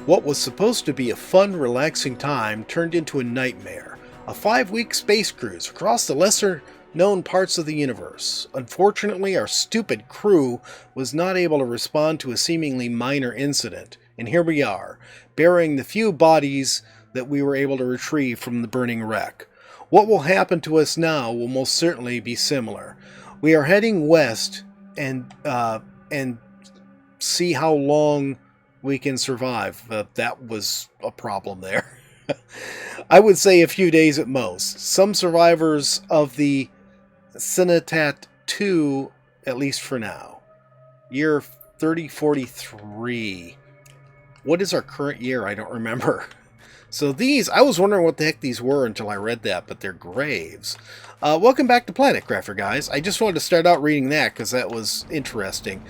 What was supposed to be a fun, relaxing time turned into a nightmare. A 5-week space cruise across the lesser known parts of the universe. Unfortunately, our stupid crew was not able to respond to a seemingly minor incident, and here we are, burying the few bodies that we were able to retrieve from the burning wreck. What will happen to us now will most certainly be similar. We are heading west and see how long we can survive. That was a problem there. I would say a few days at most. Some survivors of the Cenotat 2, at least for now. Year 3043. What is our current year? I don't remember. So these, I was wondering what the heck these were until I read that, but they're graves. Welcome back to Planet Crafter, guys. I just wanted to start out reading that because that was interesting.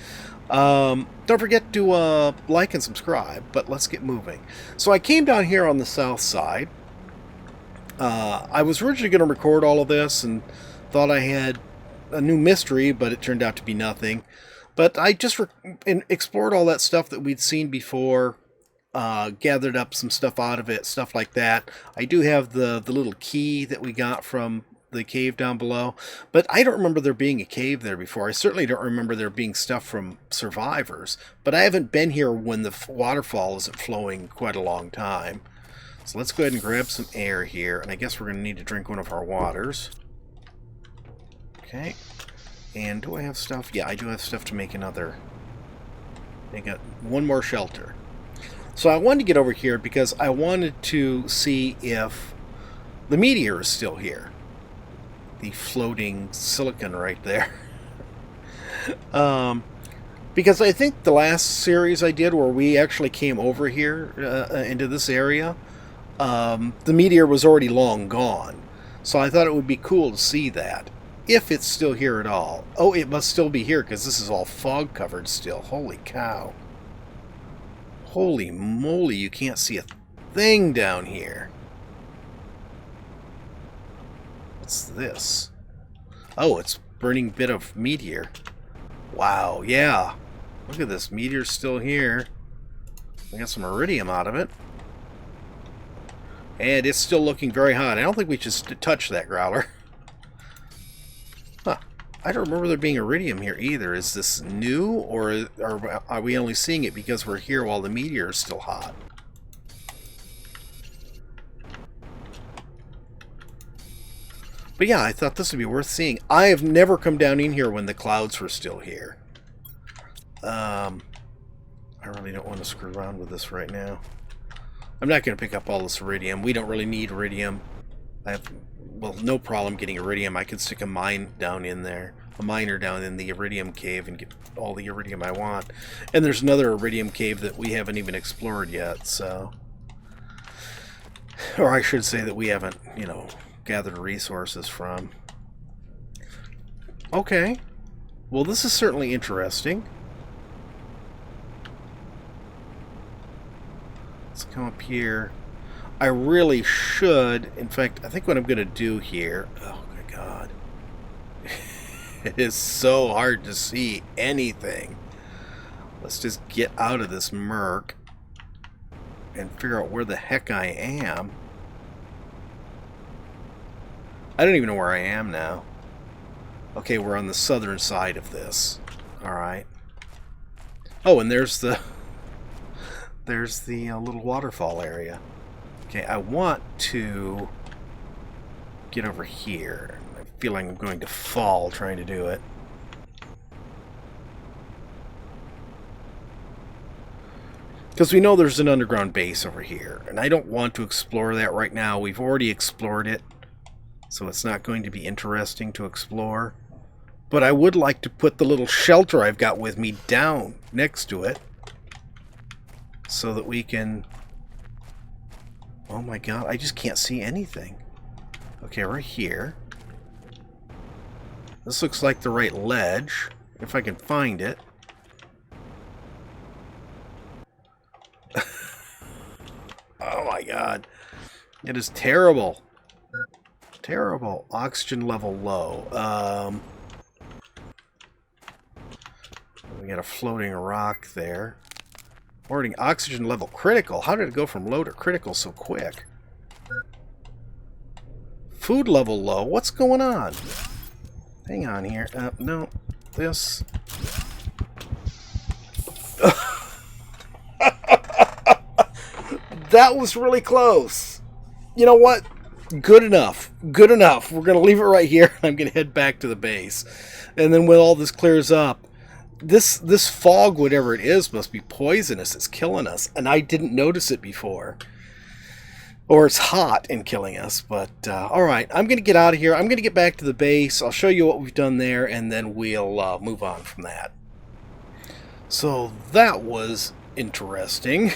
Don't forget to like and subscribe, but let's get moving. So I came down here on the south side. I was originally going to record all of this and thought I had a new mystery, but it turned out to be nothing. But I just explored all that stuff that we'd seen before, gathered up some stuff out of it, stuff like that. I do have the little key that we got from the cave down below, but I don't remember there being a cave there before. I certainly don't remember there being stuff from survivors, but I haven't been here when the waterfall isn't flowing quite a long time. So let's go ahead and grab some air here, and I guess we're going to need to drink one of our waters. Okay, and do I have stuff? Yeah, I do have stuff to make another. I got one more shelter. So I wanted to get over here because I wanted to see if the meteor is still here. The floating silicon right there. Because I think the last series I did where we actually came over here into this area, the meteor was already long gone. So I thought it would be cool to see that. If it's still here at all. Oh, it must still be here because this is all fog covered still. Holy cow. Holy moly, you can't see a thing down here. What's this? Oh, it's burning bit of meteor. Wow, yeah. Look at this. Meteor's still here. I got some iridium out of it. And it's still looking very hot. I don't think we should touch that growler. Huh. I don't remember there being iridium here either. Is this new, or are we only seeing it because we're here while the meteor is still hot? But yeah, I thought this would be worth seeing. I have never come down in here when the clouds were still here. I really don't want to screw around with this right now. I'm not going to pick up all this iridium. We don't really need iridium. I have, well, no problem getting iridium. I can stick a mine down in there. A miner down in the iridium cave and get all the iridium I want. And there's another iridium cave that we haven't even explored yet, so... Or I should say that we haven't, you know, gathered resources from. Okay. Well, this is certainly interesting. Let's come up here. I really should, in fact, I think what I'm going to do here... Oh, my God. It is so hard to see anything. Let's just get out of this murk and figure out where the heck I am. I don't even know where I am now. Okay, we're on the southern side of this. Alright. Oh, and there's the little waterfall area. Okay, I want to get over here. I feel like I'm going to fall trying to do it. Because we know there's an underground base over here, and I don't want to explore that right now. We've already explored it, so it's not going to be interesting to explore. But I would like to put the little shelter I've got with me down next to it, so that we can... Oh my God, I just can't see anything. Okay, right here. This looks like the right ledge, if I can find it. Oh my God. It is terrible. Terrible. Oxygen level low. We got a floating rock there. Ordering oxygen level critical. How did it go from low to critical so quick? Food level low. What's going on? Hang on here. No. This. That was really close. You know what? Good enough. Good enough. We're going to leave it right here. I'm going to head back to the base. And then when all this clears up, this fog, whatever it is, must be poisonous. It's killing us. And I didn't notice it before. Or it's hot and killing us. But, alright. I'm going to get out of here. I'm going to get back to the base. I'll show you what we've done there. And then we'll move on from that. So that was interesting.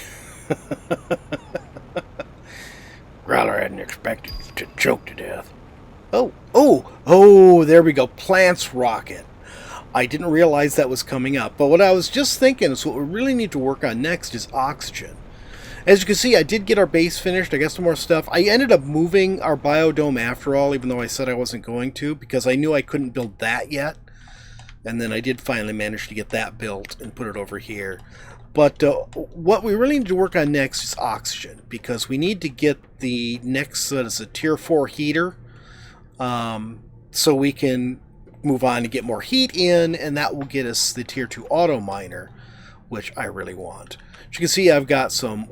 Growler hadn't expected to choke to death. Oh, there we go. Plants rocket. I didn't realize that was coming up. But what I was just thinking is what we really need to work on next is oxygen. As you can see, I did get our base finished. I got some more stuff. I ended up moving our biodome after all, even though I said I wasn't going to, because I knew I couldn't build that yet. And then I did finally manage to get that built and put it over here. But what we really need to work on next is oxygen, because we need to get the next as a tier 4 heater, so we can move on and get more heat in, and that will get us the tier 2 auto miner, which I really want. As you can see, I've got some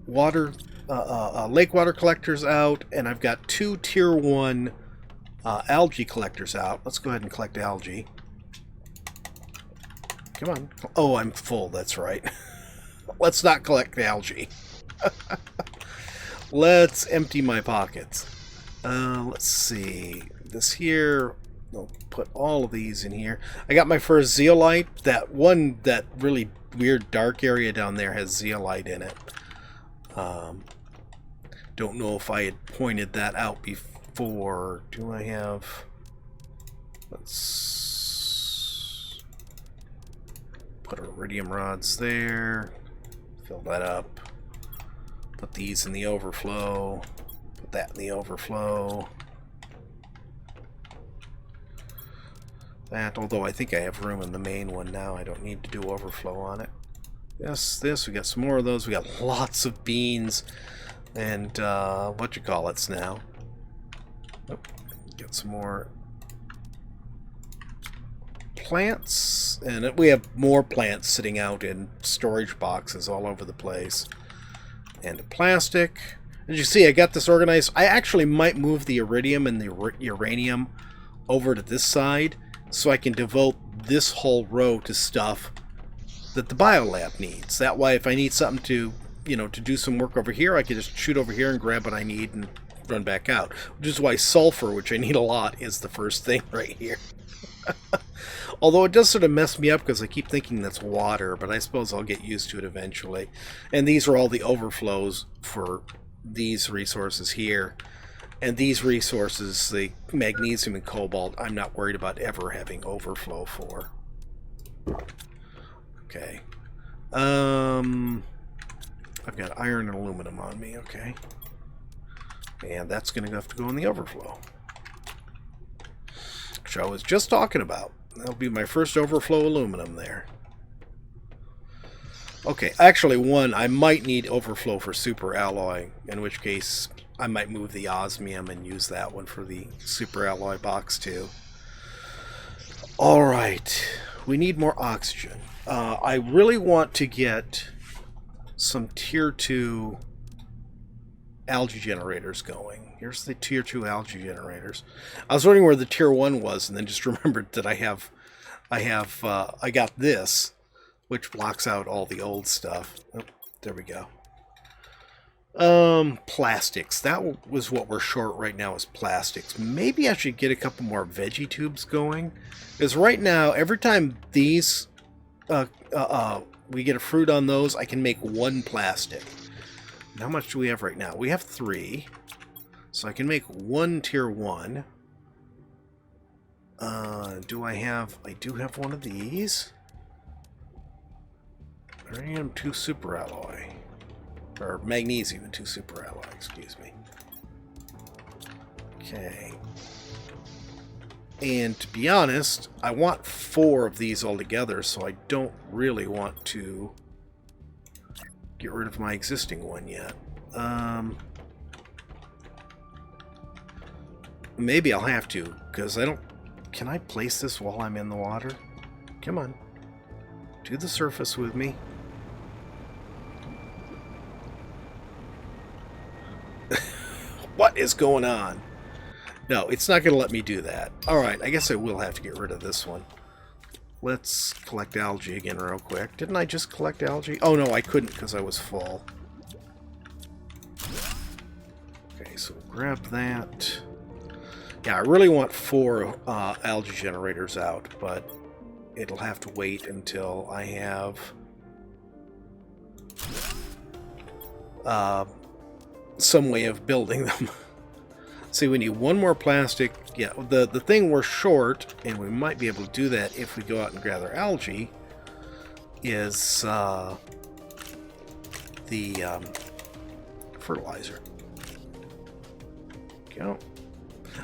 lake water collectors out, and I've got 2 tier 1 algae collectors out. Let's go ahead and collect algae. Come on. Oh, I'm full. That's right. Let's not collect algae. Let's empty my pockets. Let's see. This here. I'll put all of these in here. I got my first zeolite. That really weird dark area down there has zeolite in it. Don't know if I had pointed that out before. Do I have... Let's put iridium rods there. Fill that up. Put these in the overflow. Put that in the overflow. That, although I think I have room in the main one now. I don't need to do overflow on it. Yes, this. We got some more of those. We got lots of beans. And, whatchamacallits now. Oh, get some more plants, and we have more plants sitting out in storage boxes all over the place. And plastic. As you see, I got this organized. I actually might move the iridium and the uranium over to this side so I can devote this whole row to stuff that the biolab needs. That way, if I need something to, to do some work over here, I can just shoot over here and grab what I need and run back out. Which is why sulfur, which I need a lot, is the first thing right here. Although it does sort of mess me up because I keep thinking that's water, but I suppose I'll get used to it eventually. And these are all the overflows for these resources here. And these resources, the magnesium and cobalt, I'm not worried about ever having overflow for. Okay. I've got iron and aluminum on me, okay. And that's going to have to go in the overflow. Which I was just talking about. That'll be my first overflow aluminum there. Okay, actually I might need overflow for super alloy, in which case I might move the osmium and use that one for the super alloy box too. Alright, we need more oxygen. I really want to get some tier 2 algae generators going. Here's the tier 2 algae generators. I was wondering where the tier 1 was, and then just remembered that I got this, which blocks out all the old stuff. Oh, there we go. Plastics. That was what we're short right now, is plastics. Maybe I should get a couple more veggie tubes going, because right now, every time these we get a fruit on those, I can make 1 plastic. And how much do we have right now? We have 3. So I can make 1 tier 1. I do have one of these. Iridium 2 super alloy. Or magnesium and 2 super alloy, excuse me. Okay. And to be honest, I want 4 of these altogether, so I don't really want to get rid of my existing one yet. Maybe I'll have to, because I don't... Can I place this while I'm in the water? Come on. To the surface with me. What is going on? No, it's not going to let me do that. Alright, I guess I will have to get rid of this one. Let's collect algae again real quick. Didn't I just collect algae? Oh no, I couldn't because I was full. Okay, so we'll grab that. Yeah, I really want 4 algae generators out, but it'll have to wait until I have some way of building them. See, we need 1 more plastic. Yeah, the thing we're short, and we might be able to do that if we go out and gather algae, is the fertilizer. Go.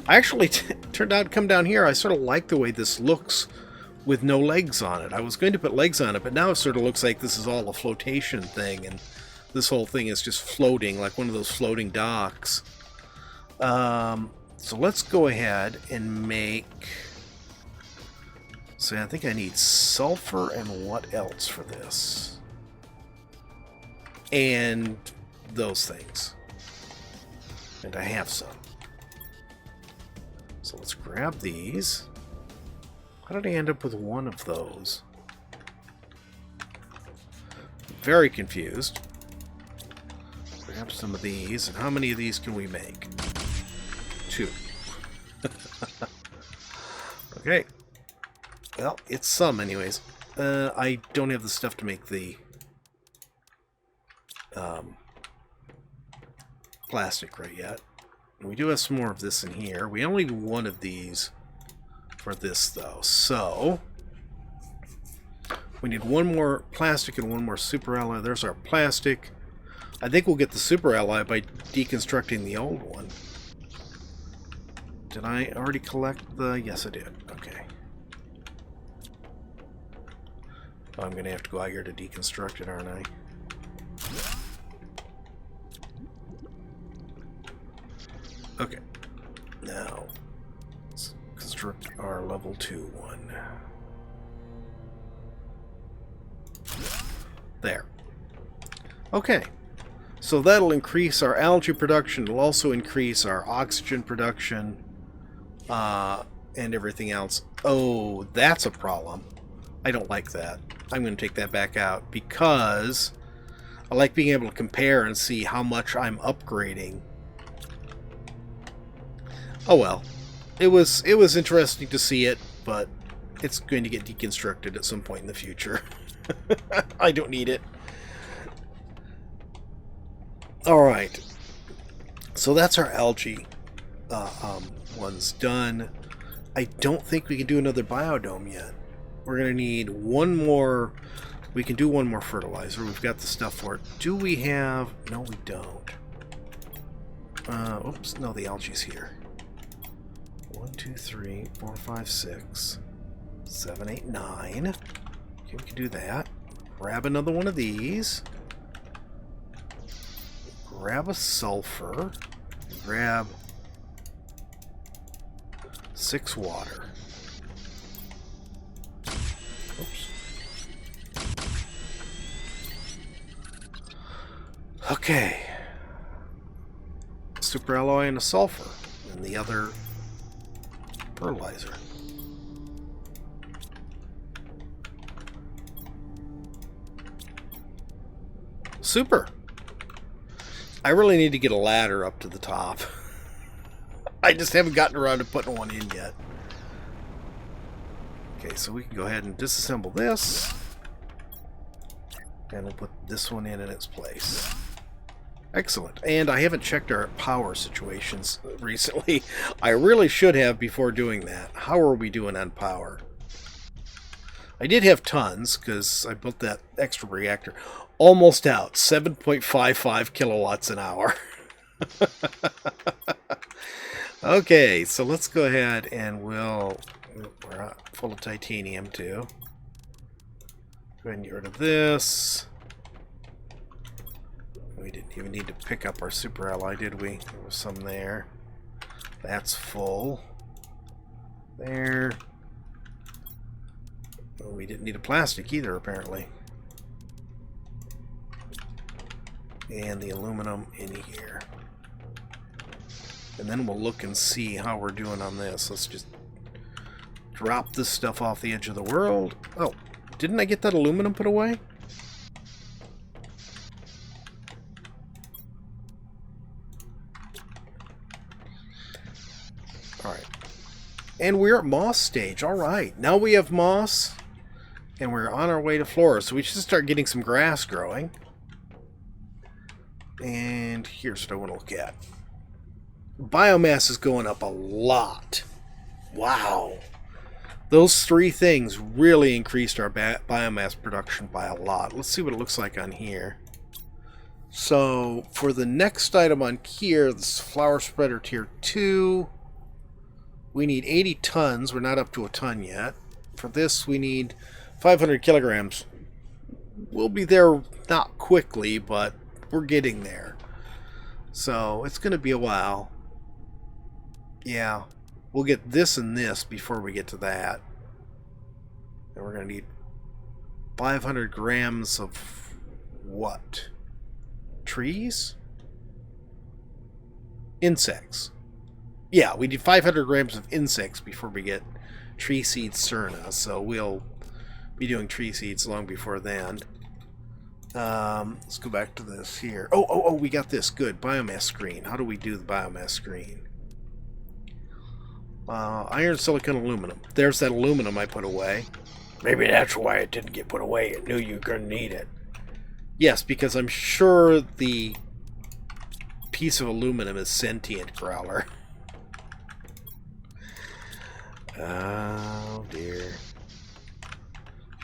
I actually turned out to come down here. I sort of like the way this looks with no legs on it. I was going to put legs on it, but now it sort of looks like this is all a flotation thing, and this whole thing is just floating, like one of those floating docks. So let's go ahead and make... So I think I need sulfur and what else for this? And those things. And I have some. So let's grab these. How did I end up with 1 of those? Very confused. Grab some of these. And how many of these can we make? 2. Okay. Well, it's some anyways. I don't have the stuff to make the plastic right yet. We do have some more of this in here. We only need 1 of these for this, though. So, we need 1 more plastic and 1 more super alloy. There's our plastic. I think we'll get the super alloy by deconstructing the old one. Did I already collect the... Yes, I did. Okay. Oh, I'm going to have to go out here to deconstruct it, aren't I? Okay. Now, let's construct our level 2 one. There. Okay. So that'll increase our algae production. It'll also increase our oxygen production. And everything else. Oh, that's a problem. I don't like that. I'm going to take that back out because I like being able to compare and see how much I'm upgrading. Oh well. It was interesting to see it, but it's going to get deconstructed at some point in the future. I don't need it. Alright. So that's our algae one's done. I don't think we can do another biodome yet. We're going to need 1 more. We can do 1 more fertilizer. We've got the stuff for it. Do we have... No, we don't. Oops. No, the algae's here. 1, 2, 3, 4, 5, 6, 7, 8, 9. Okay, we can do that. Grab another one of these. Grab a sulfur. Grab 6 water. Oops. Okay. Super alloy and a sulfur. And the other fertilizer. Super. I really need to get a ladder up to the top. I just haven't gotten around to putting one in yet. Okay, so we can go ahead and disassemble this. And we'll put this one in its place. Excellent. And I haven't checked our power situations recently. I really should have before doing that. How are we doing on power? I did have tons, because I built that extra reactor. Almost out. 7.55 kilowatts an hour. Okay, so let's go ahead and we're full of titanium too. Go ahead and get rid of this. Didn't even need to pick up our super alloy, did we? There was some there. That's full. There. Oh, we didn't need a plastic either, apparently. And the aluminum in here. And then we'll look and see how we're doing on this. Let's just drop this stuff off the edge of the world. Oh, didn't I get that aluminum put away? Alright. And we're at moss stage. Alright. Now we have moss. And we're on our way to flora. So we should start getting some grass growing. And here's what I want to look at. Biomass is going up a lot. Wow. Those three things really increased our biomass production by a lot. Let's see what it looks like on here. So for the next item on here, this flower spreader tier 2, we need 80 tons. We're not up to a ton yet. For this, we need 500 kilograms. We'll be there not quickly, but we're getting there. So it's going to be a while. Yeah. We'll get this and this before we get to that. And we're going to need 500 grams of what? Trees? Insects. Yeah, we need 500 grams of insects before we get tree seed Cerna. So we'll be doing tree seeds long before then. Let's go back to this here. Oh, we got this. Good. Biomass screen. How do we do the biomass screen? Iron, silicon, aluminum. There's that aluminum I put away. Maybe that's why it didn't get put away. It knew you were going to need it. Yes, because I'm sure the piece of aluminum is sentient, Growler. Oh, dear.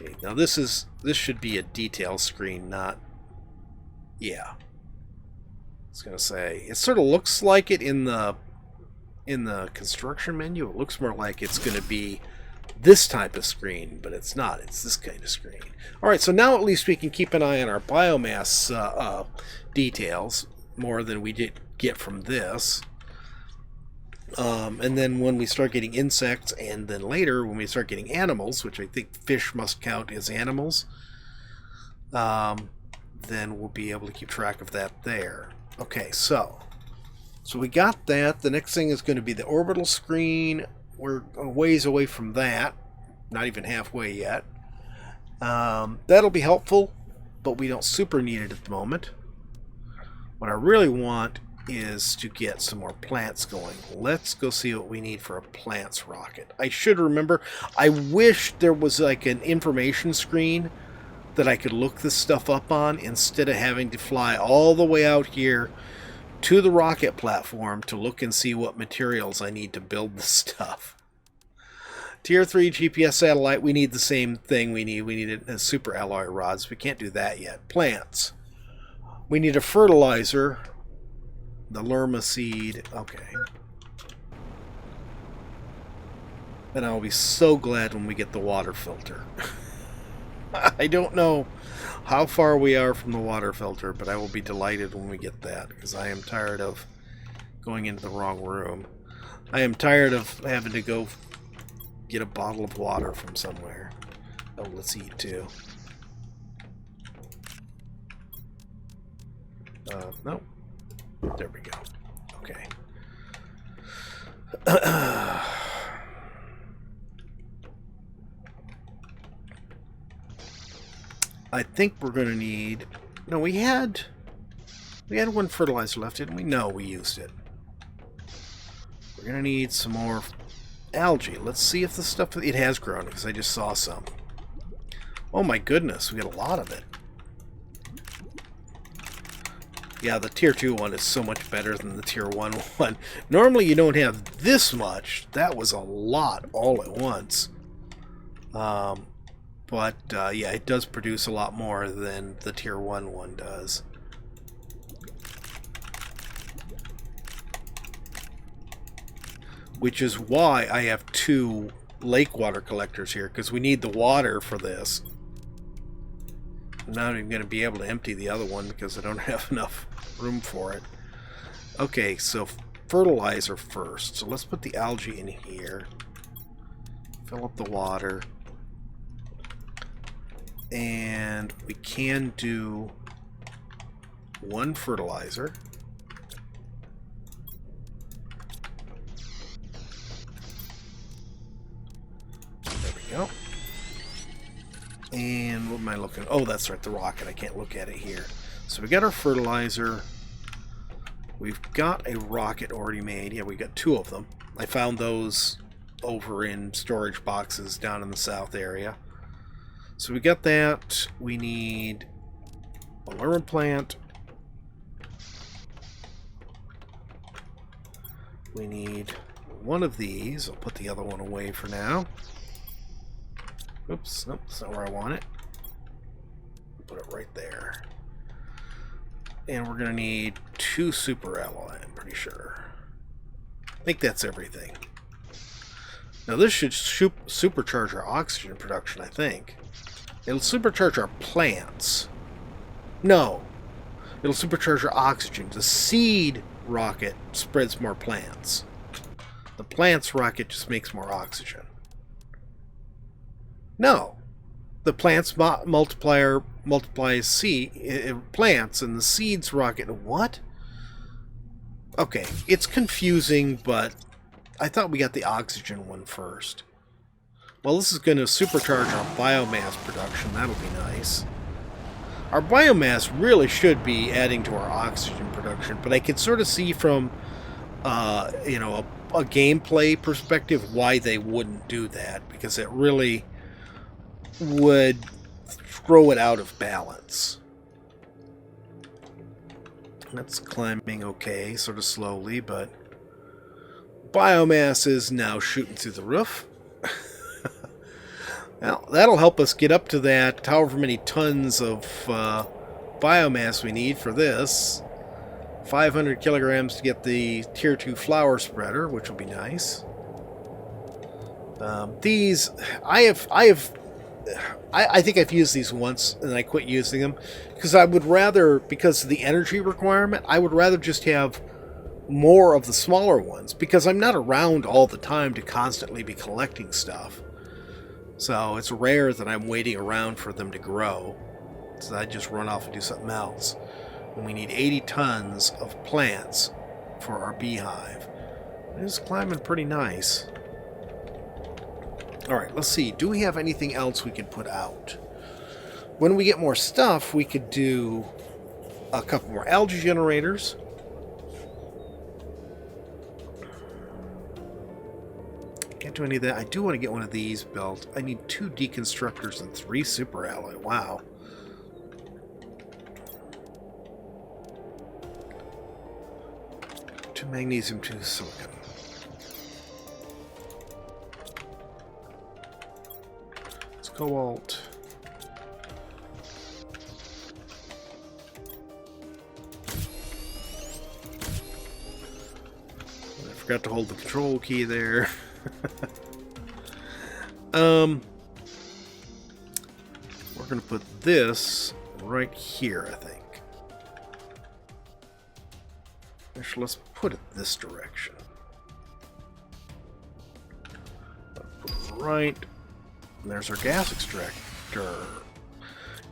Okay, now this should be a detail screen, not... Yeah. I was going to say, it sort of looks like it in the construction menu. It looks more like it's going to be this type of screen, but it's not. It's this kind of screen. Alright, so now at least we can keep an eye on our biomass details more than we did get from this. And then when we start getting insects, and then later when we start getting animals, which I think fish must count as animals, then we'll be able to keep track of that there. Okay, so we got that. The next thing is going to be the orbital screen. We're a ways away from that. Not even halfway yet. That'll be helpful, but we don't super need it at the moment. What I really want is to get some more plants going. Let's go see what we need for a plants rocket. I should remember. I wish there was like an information screen that I could look this stuff up on instead of having to fly all the way out here to the rocket platform to look and see what materials I need to build the stuff. Tier 3 GPS satellite, we need the same thing. We need a super alloy rods. We can't do that yet. Plants. We need a fertilizer. The Lerma seed. Okay. And I'll be so glad when we get the water filter. I don't know how far we are from the water filter, but I will be delighted when we get that, because I am tired of going into the wrong room. I am tired of having to go get a bottle of water from somewhere. Oh, let's eat too. No. There we go. Okay. I think we're going to need... No, we had one fertilizer left, didn't we? No, we used it. We're going to need some more algae. Let's see if the stuff... It has grown, because I just saw some. Oh my goodness, we got a lot of it. Yeah, the tier 2 one is so much better than the tier 1 one. Normally you don't have this much. That was a lot all at once. But yeah, it does produce a lot more than the tier 1 one does. Which is why I have 2 lake water collectors here, because we need the water for this. I'm not even going to be able to empty the other one because I don't have enough room for it. Okay, so fertilizer first. So let's put the algae in here. Fill up the water. And we can do one fertilizer. There we go. And what am I looking at? Oh, that's right, the rocket. I can't look at it here. So we got our fertilizer. We've got a rocket already made. Yeah, we got 2 of them. I found those over in storage boxes down in the south area. So we got that. We need a lemon plant. We need one of these. I'll put the other one away for now. Oops, nope, that's not where I want it. Put it right there. And we're going to need 2 super alloy, I'm pretty sure. I think that's everything. Now this should supercharge our oxygen production, I think. It'll supercharge our plants. No. It'll supercharge our oxygen. The seed rocket spreads more plants. The plants rocket just makes more oxygen. No. The plants multiplier multiplies plants, and the seeds rocket. What? Okay, it's confusing, but I thought we got the oxygen one first. Well, this is going to supercharge our biomass production. That'll be nice. Our biomass really should be adding to our oxygen production, but I can sort of see from, you know, a gameplay perspective why they wouldn't do that, because it really would throw it out of balance. That's climbing okay, sort of slowly, but biomass is now shooting through the roof. Well, that'll help us get up to that, however many tons of biomass we need for this. 500 kilograms to get the tier 2 flower spreader, which will be nice. These, I think I've used these once and I quit using them because I would rather, because of the energy requirement, I would rather just have more of the smaller ones because I'm not around all the time to constantly be collecting stuff. So it's rare that I'm waiting around for them to grow. So I just run off and do something else. And we need 80 tons of plants for our beehive. It's climbing pretty nice. Alright, let's see. Do we have anything else we could put out? When we get more stuff, we could do a couple more algae generators. Can't do any of that. I do want to get one of these built. I need 2 deconstructors and 3 super alloy. Wow. Two magnesium, 2 silicon. It's cobalt. I forgot to hold the control key there. We're going to put this right here, I think. Actually, let's put it this direction. Put it right. And there's our gas extractor.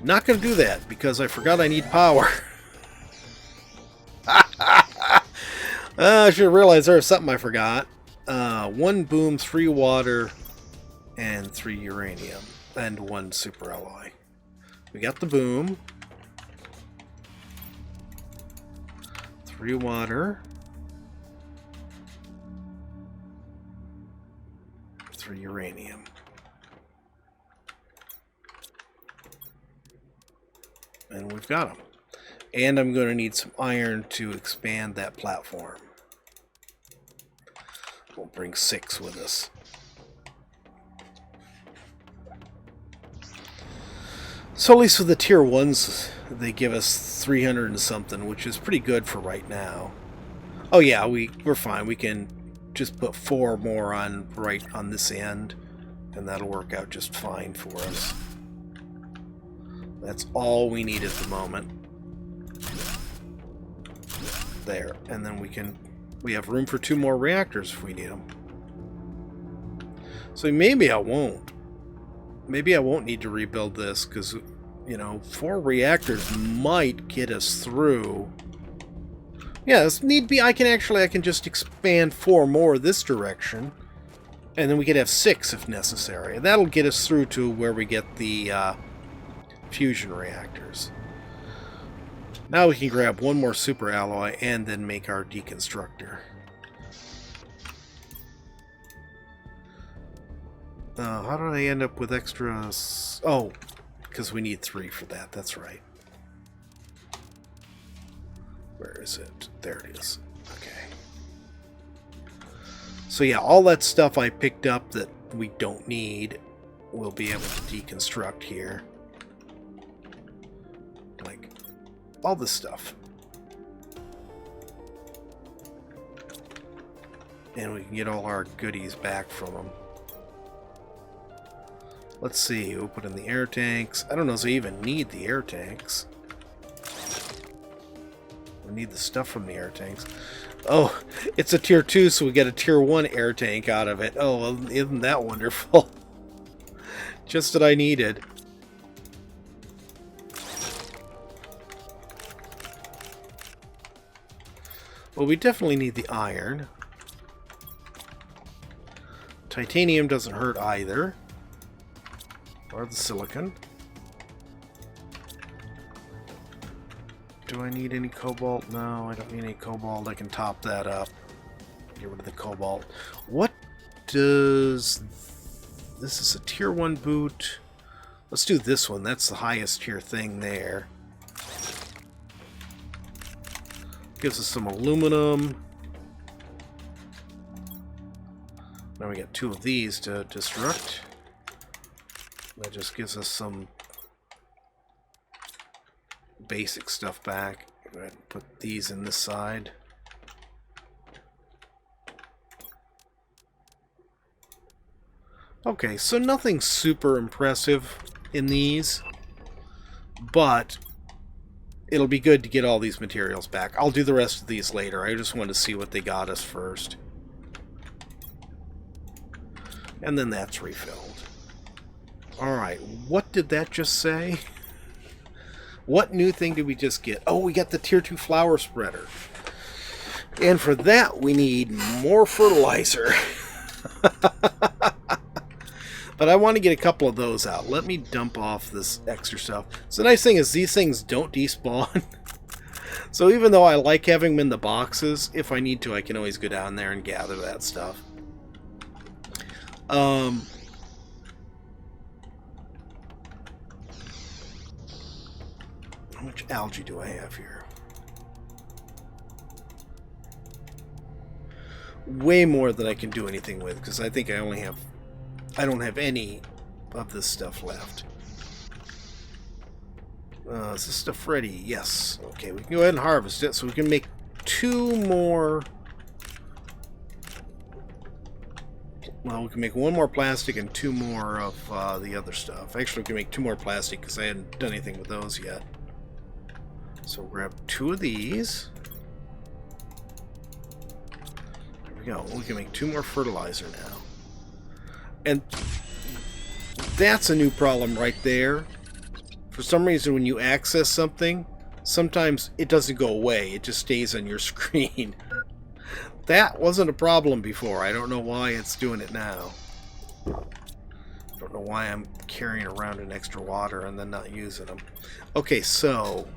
Not going to do that because I forgot I need power. I should have realized there was something I forgot. 1 boom, 3 water, and 3 uranium, and 1 super alloy. We got the boom. 3 water. 3 uranium. And we've got them. And I'm going to need some iron to expand that platform. We'll bring 6 with us. So at least with the tier 1s, they give us 300 and something, which is pretty good for right now. Oh yeah, we're fine. We can just put 4 more on right on this end, and that'll work out just fine for us. That's all we need at the moment. There. And then we have room for 2 more reactors if we need them. So maybe I won't. Maybe I won't need to rebuild this, because, you know, 4 reactors might get us through. Yeah, if need be, I can just expand 4 more this direction. And then we could have 6 if necessary. And that'll get us through to where we get the fusion reactors. Now we can grab 1 more super alloy and then make our deconstructor. How did I end up with extras? Oh, because we need 3 for that. That's right. Where is it? There it is. Okay. So yeah, all that stuff I picked up that we don't need, we'll be able to deconstruct here. Like, all this stuff. And we can get all our goodies back from them. Let's see, we'll put in the air tanks. I don't know if we even need the air tanks. We need the stuff from the air tanks. Oh, it's a tier 2, so we get a tier 1 air tank out of it. Oh, well, isn't that wonderful? Just what I needed. Well, we definitely need the iron. Titanium doesn't hurt either. Or the silicon. Do I need any cobalt? No, I don't need any cobalt. I can top that up. Get rid of the cobalt. What does... This is a tier 1 boot. Let's do this one. That's the highest tier thing there. Gives us some aluminum. Now we got 2 of these to destruct. That just gives us some basic stuff back. Go ahead and put these in this side. Okay, so nothing super impressive in these, but it'll be good to get all these materials back. I'll do the rest of these later. I just wanted to see what they got us first. And then that's refilled. Alright, what did that just say? What new thing did we just get? Oh, we got the tier 2 flower spreader. And for that, we need more fertilizer. But I want to get a couple of those out. Let me dump off this extra stuff. So the nice thing is these things don't despawn. So even though I like having them in the boxes, if I need to, I can always go down there and gather that stuff. How much algae do I have here? Way more than I can do anything with, because I think I don't have any of this stuff left. Is this stuff ready? Yes. Okay, we can go ahead and harvest it, so we can make 2 more. Well, we can make 1 more plastic and 2 more of the other stuff. Actually, we can make 2 more plastic because I hadn't done anything with those yet. So we'll grab 2 of these. There we go. We can make 2 more fertilizer now. And that's a new problem right there. For some reason, when you access something, sometimes it doesn't go away. It just stays on your screen. That wasn't a problem before. I don't know why it's doing it now. I don't know why I'm carrying around an extra water and then not using them. Okay, so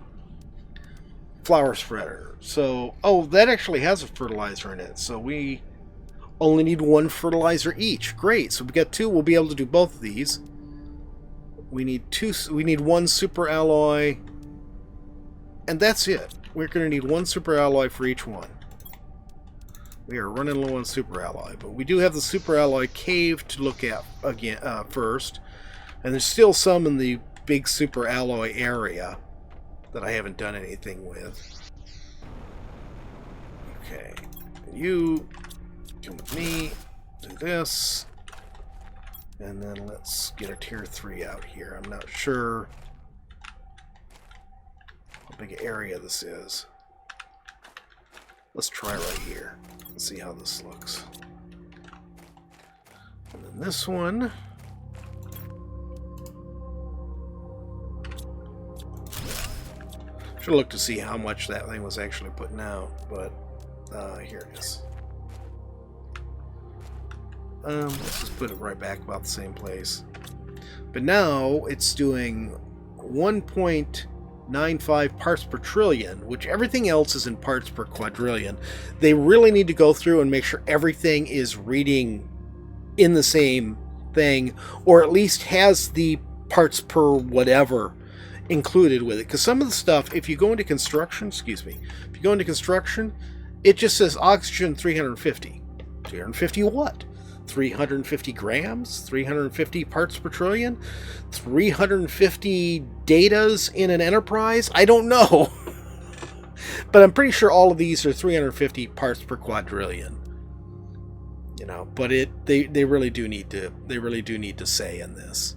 flower spreader. So, oh, that actually has a fertilizer in it. So we only need 1 fertilizer each. Great. So we got 2. We'll be able to do both of these. We need 2. We need 1 super alloy, and that's it. We're going to need 1 super alloy for each one. We are running low on super alloy, but we do have the super alloy cave to look at again first, and there's still some in the big super alloy area that I haven't done anything with. Okay, you come with me, do this, and then let's get a tier 3 out here. I'm not sure big area this is. Let's try right here and see how this looks. And then this one. Should look to see how much that thing was actually putting out, but here it is. Let's just put it right back about the same place. But now it's doing 1.95 parts per trillion, which everything else is in parts per quadrillion. They really need to go through and make sure everything is reading in the same thing, or at least has the parts per whatever included with it. Because some of the stuff, if you go into construction, if you go into construction, it just says oxygen 350. 350 what? 350 grams? 350 parts per trillion? 350 datas in an enterprise? I don't know. But I'm pretty sure all of these are 350 parts per quadrillion. You know, but they really do need to say in this.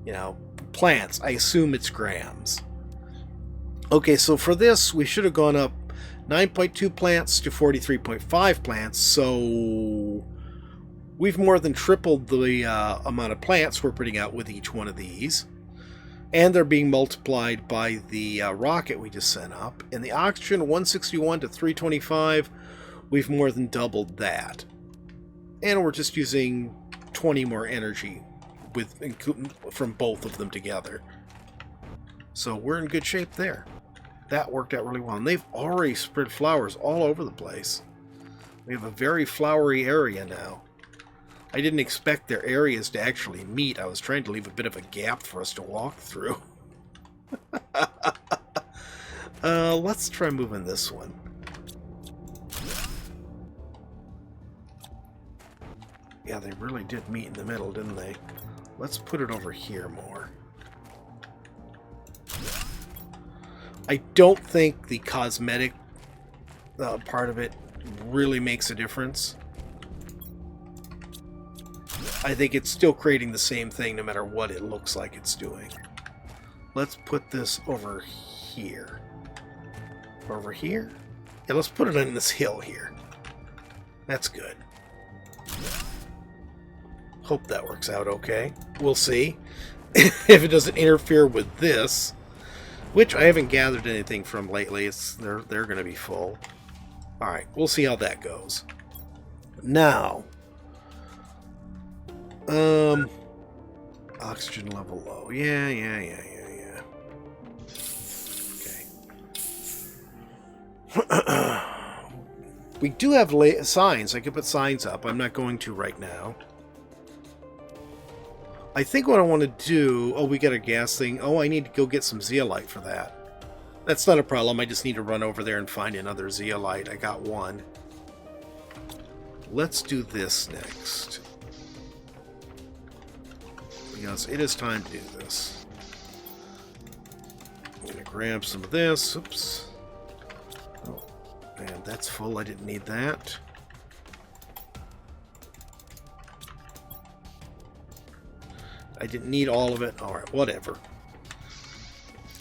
You know, plants, I assume it's grams. Okay, so for this we should have gone up 9.2 plants to 43.5 plants, so we've more than tripled the amount of plants we're putting out with each one of these. And they're being multiplied by the rocket we just sent up. And the oxygen, 161 to 325, we've more than doubled that. And we're just using 20 more energy from both of them together. So we're in good shape there. That worked out really well. And they've already spread flowers all over the place. We have a very flowery area now. I didn't expect their areas to actually meet. I was trying to leave a bit of a gap for us to walk through. Let's try moving this one. Yeah, they really did meet in the middle, didn't they? Let's put it over here more. I don't think the cosmetic part of it really makes a difference. I think it's still creating the same thing no matter what it looks like it's doing. Let's put this over here. Over here? Yeah, let's put it on this hill here. That's good. Hope that works out okay. We'll see. If it doesn't interfere with this, which I haven't gathered anything from lately. They're going to be full. Alright, we'll see how that goes. Now, oxygen level low. Yeah. Okay. We do have signs. I could put signs up. I'm not going to right now. I think what I want to do... Oh, we got a gas thing. Oh, I need to go get some zeolite for that. That's not a problem. I just need to run over there and find another zeolite. I got one. Let's do this next. Because it is time to do this. I'm going to grab some of this. Oops. Oh, man, that's full. I didn't need that. I didn't need all of it. Alright, whatever.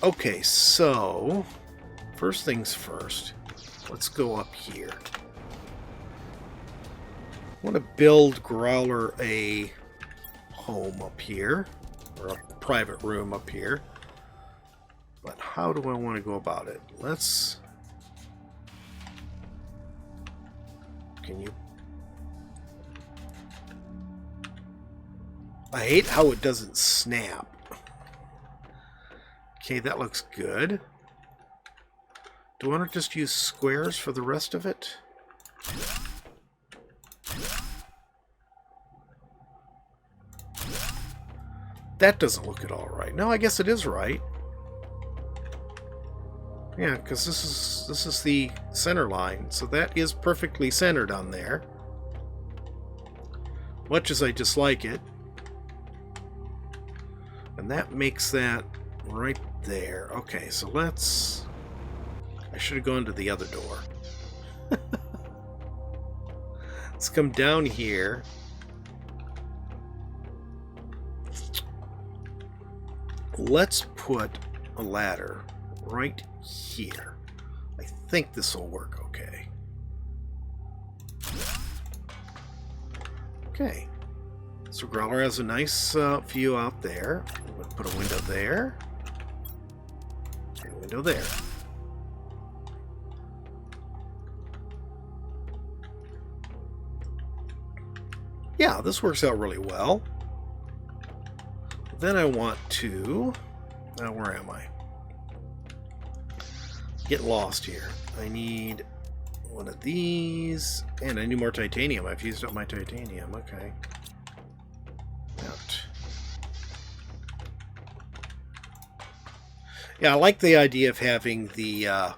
Okay, so... First things first. Let's go up here. I want to build Growler a home up here. Or a private room up here. But how do I want to go about it? Let's... Can you... I hate how it doesn't snap. Okay, that looks good. Do I want to just use squares for the rest of it? That doesn't look at all right. No, I guess it is right. Yeah, because this is the center line, so that is perfectly centered on there. Much as I dislike it. And that makes that right there. Okay, so let's... I should have gone to the other door. Let's come down here. Let's put a ladder right here. I think this will work okay. Okay. So Growler has a nice view out there. I'm going to put a window there. And a window there. Yeah, this works out really well. Then I want to... where am I? Get lost here. I need one of these, and I need more titanium. I've used up my titanium. Okay. Out. Yeah, I like the idea of having the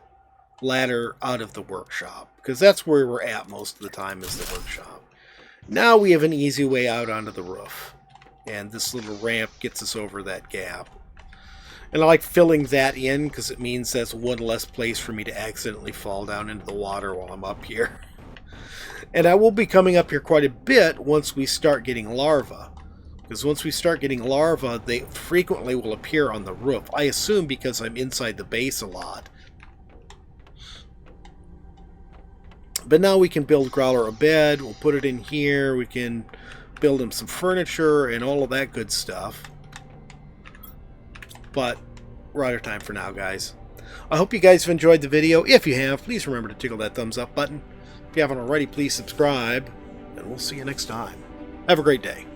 ladder out of the workshop, because that's where we're at most of the time, is the workshop. Now we have an easy way out onto the roof, and this little ramp gets us over that gap. And I like filling that in because it means that's one less place for me to accidentally fall down into the water while I'm up here. And I will be coming up here quite a bit once we start getting larvae. Because once we start getting larvae, they frequently will appear on the roof. I assume because I'm inside the base a lot. But now we can build Growler a bed. We'll put it in here. We can build him some furniture and all of that good stuff. But we're out of time for now, guys. I hope you guys have enjoyed the video. If you have, please remember to tickle that thumbs up button. If you haven't already, please subscribe. And we'll see you next time. Have a great day.